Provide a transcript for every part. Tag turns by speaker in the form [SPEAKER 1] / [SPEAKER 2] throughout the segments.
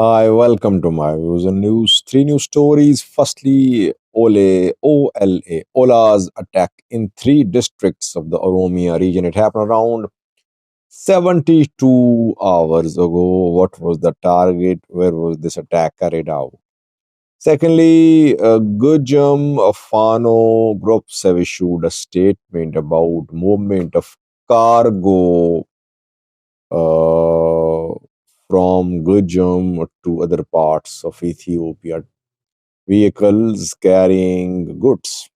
[SPEAKER 1] Hi, welcome to my views and news. Three news stories. Firstly, OLA's attack in three districts of the Oromia region. It happened around 72 hours ago. What was the target? Where was this attack carried out? Secondly, Gujam Fano groups have issued a statement about movement of cargo uh, from Gujam to other parts of Ethiopia, vehicles carrying goods.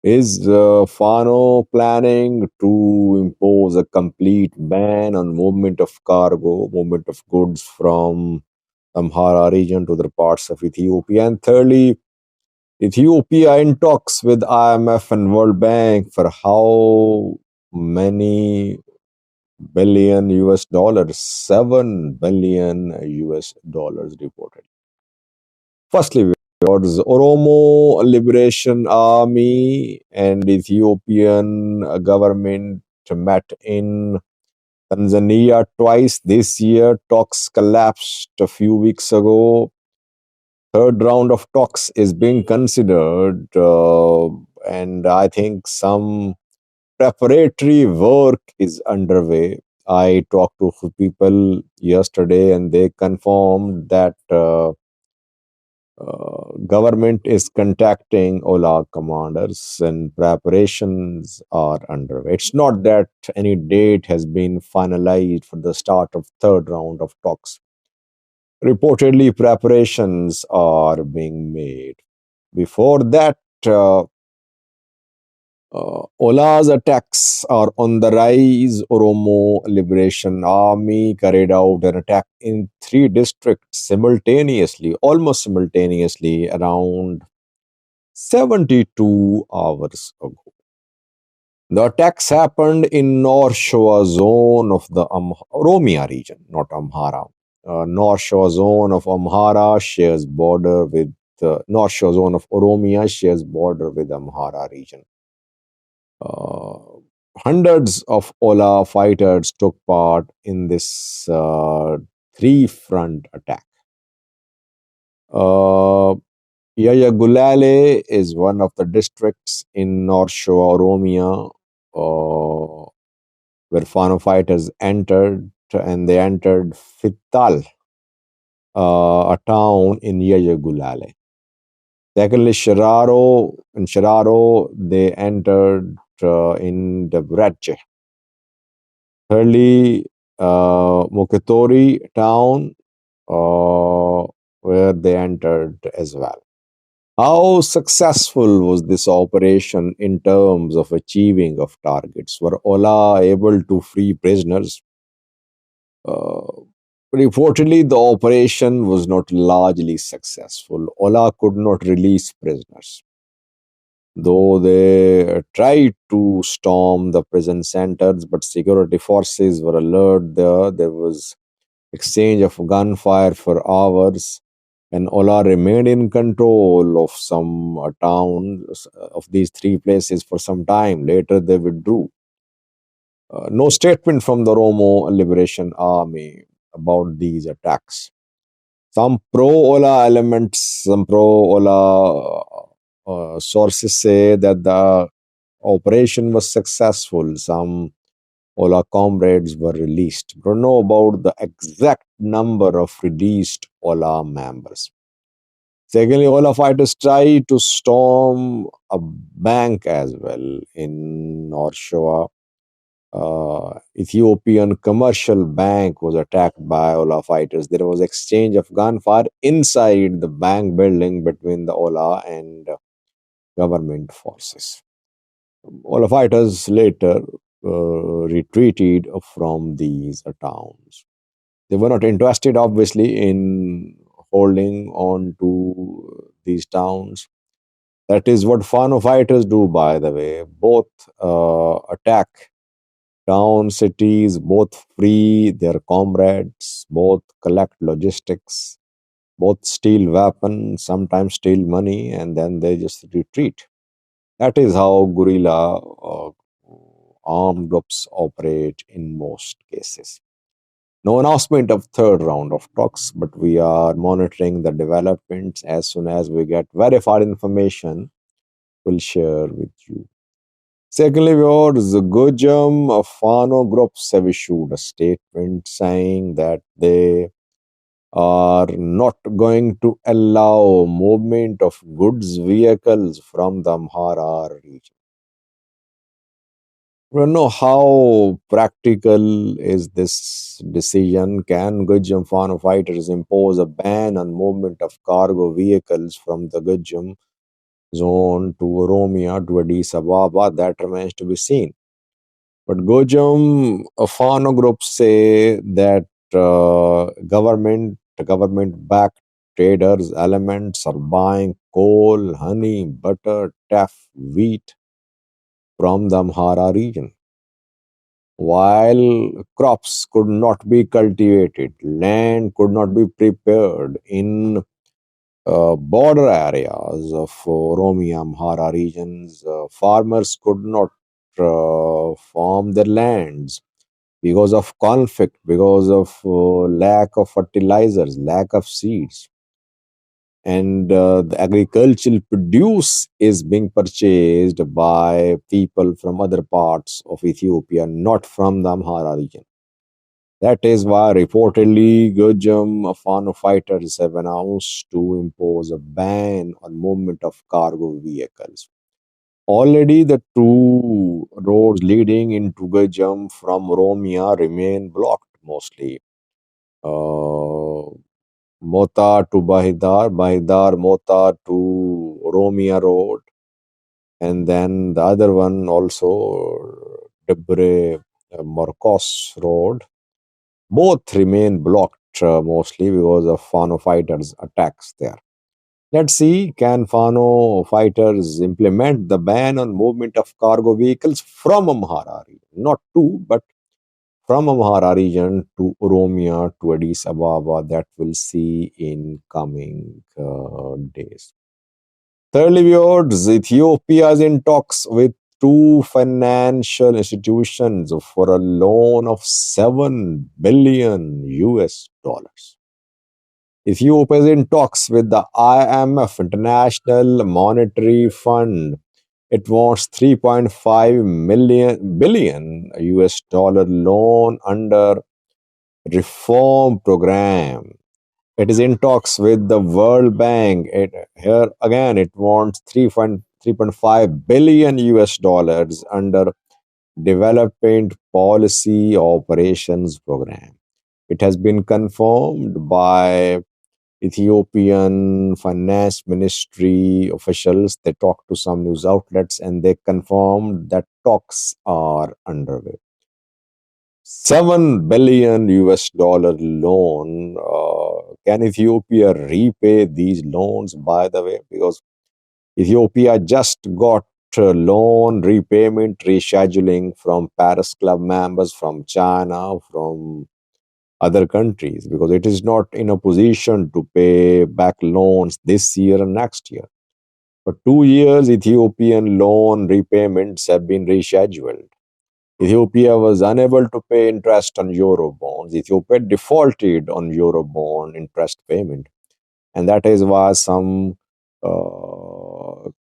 [SPEAKER 1] Is Fano planning to impose a complete ban on movement of cargo, movement of goods from Amhara region to other parts of Ethiopia? And thirdly, Ethiopia in talks with IMF and World Bank for how many billion US dollars, 7 billion US dollars reported. Firstly, was Oromo Liberation Army and Ethiopian government met in Tanzania twice this year. Talks collapsed a few weeks ago. Third round of talks is being considered, and I think some preparatory work is underway. I talked to people yesterday and they confirmed that government is contacting OLA commanders and preparations are underway. It's not that any date has been finalized for the start of third round of talks. Reportedly, preparations are being made. Before that, OLA's attacks are on the rise. Oromo Liberation Army carried out an attack in three districts simultaneously, almost simultaneously, around 72 hours ago. The attacks happened in North Shore zone of the Oromia region, not Amhara. North Shore zone of Amhara shares border with North Shore zone of Oromia shares border with Amhara region. Uh, Hundreds of OLA fighters took part in this three-front attack. Uh, Yaya Gulale is one of the districts in North Shore, Oromia, where Fano fighters entered, and they entered Fital, a town in Yaya Gulale. Secondly, in Shararo, they entered in Debrecen. Thirdly, Muketori town, where they entered as well. How successful was this operation in terms of achieving of targets? Were OLA able to free prisoners? Uh, Reportedly, the operation was not largely successful. OLA could not release prisoners. Though they tried to storm the prison centers, but security forces were alert there. There was exchange of gunfire for hours, and OLA remained in control of some towns of these three places for some time. Later, they withdrew. No statement from the Oromo Liberation Army about these attacks. Some pro-OLA elements, some pro-OLA sources say that the operation was successful. Some OLA comrades were released. Don't know about the exact number of released OLA members. Secondly, OLA fighters tried to storm a bank as well in North Shore. Ethiopian commercial bank was attacked by OLA fighters. There was exchange of gunfire inside the bank building between the OLA and government forces. OLA fighters later retreated from these towns. They were not interested, obviously, in holding on to these towns. That is what Fano fighters do, by the way. Both attack town, cities, both free their comrades, both collect logistics, both steal weapons, sometimes steal money, and then they just retreat. That is how guerrilla armed groups operate in most cases. No announcement of third round of talks, but we are monitoring the developments. As soon as we get verified information, we'll share with you. Secondly, viewers, the Gujam Fano groups have issued a statement saying that they are not going to allow movement of goods vehicles from the Amhara region. We don't know how practical is this decision. Can Gujam Fano fighters impose a ban on movement of cargo vehicles from the Gujam zone to Oromia to Addis Ababa? That remains to be seen. But Gojam Fano groups say that government-backed traders elements are buying coal, honey, butter, teff, wheat from the Amhara region. While crops could not be cultivated, land could not be prepared in border areas of Oromia, Amhara regions, farmers could not farm their lands because of conflict, because of lack of fertilizers, lack of seeds. And the agricultural produce is being purchased by people from other parts of Ethiopia, not from the Amhara region. That is why reportedly Gujam Fano fighters have announced to impose a ban on movement of cargo vehicles. Already the two roads leading into Gujam from Romia remain blocked mostly. Uh, Mota to Bahidar, Bahidar Mota to Romia Road, and then the other one also Debre Marcos Road. Both remain blocked mostly because of Fano fighters' attacks there. Let's see, can Fano fighters implement the ban on movement of cargo vehicles from Amhara region? Not to, but from Amhara region to Oromia to Addis Ababa, that we'll see in coming days. Thirdly, viewers, Ethiopia is in talks with two financial institutions for a loan of 7 billion US dollars. Ethiopia is in talks with the IMF, International Monetary Fund. It wants 3.5 billion US dollar loan under reform program. It is in talks with the World Bank. Here again, it wants 3.5 billion US dollars under Development Policy Operations Program. It has been confirmed by Ethiopian Finance Ministry officials. They talked to some news outlets and they confirmed that talks are underway. 7 billion US dollar loan. Can Ethiopia repay these loans, by the way? Because Ethiopia just got loan repayment rescheduling from Paris Club members, from China, from other countries, because it is not in a position to pay back loans this year and next year. For 2 years, Ethiopian loan repayments have been rescheduled. Ethiopia was unable to pay interest on euro bonds. Ethiopia defaulted on euro bond interest payment. And that is why some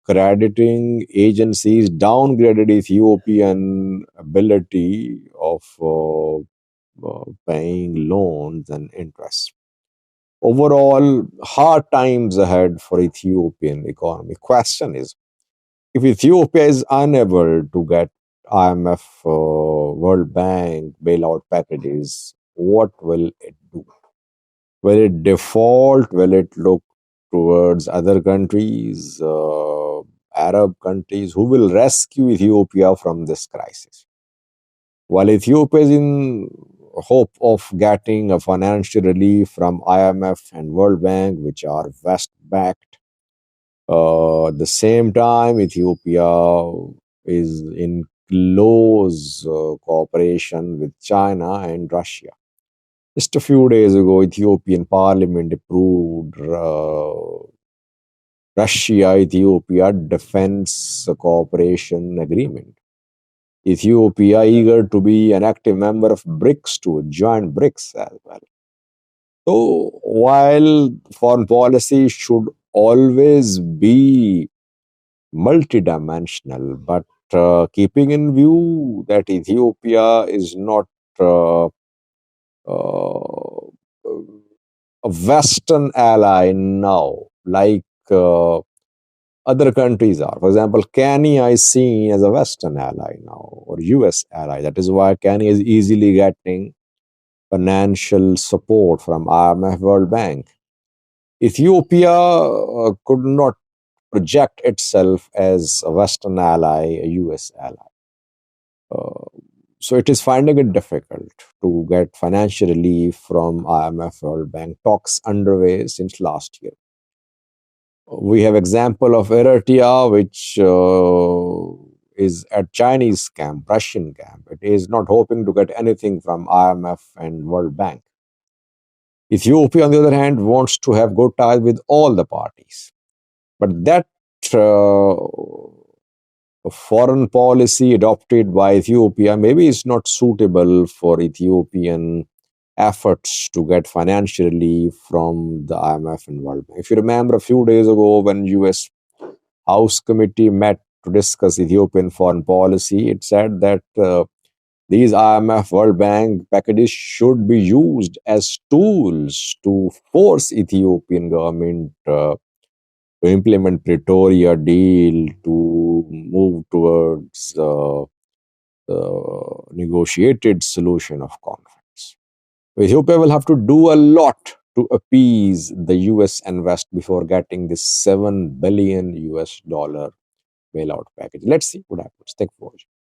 [SPEAKER 1] crediting agencies downgraded Ethiopian ability of paying loans and interest. Overall, hard times ahead for Ethiopian economy. Question is, if Ethiopia is unable to get IMF, World Bank bailout packages, what will it do? Will it default? Will it look towards other countries, Arab countries? Who will rescue Ethiopia from this crisis? While Ethiopia is in hope of getting a financial relief from IMF and World Bank, which are West backed, at the same time, Ethiopia is in close cooperation with China and Russia. Just a few days ago, Ethiopian parliament approved Russia-Ethiopia defense cooperation agreement. Ethiopia eager to be an active member of BRICS to join BRICS as well. So while foreign policy should always be multidimensional, but keeping in view that Ethiopia is not uh, uh, a Western ally now, like other countries are. For example, Kenya is seen as a Western ally now, or US ally. That is why Kenya is easily getting financial support from IMF World Bank. Ethiopia could not project itself as a Western ally, a US ally. Uh, so it is finding it difficult to get financial relief from IMF World Bank. Talks underway since last year. We have example of Eritrea, which is at Chinese camp, Russian camp. It is not hoping to get anything from IMF and World Bank. Ethiopia, on the other hand, wants to have good ties with all the parties. But that uh, foreign policy adopted by Ethiopia maybe is not suitable for Ethiopian efforts to get financial relief from the IMF and World Bank. If you remember a few days ago when US House Committee met to discuss Ethiopian foreign policy, it said that these IMF World Bank packages should be used as tools to force Ethiopian government to implement Pretoria deal, to move towards the negotiated solution of conflicts. Ethiopia will have to do a lot to appease the US and West before getting this $7 billion US bailout package. Let's see what happens. Thank you for watching.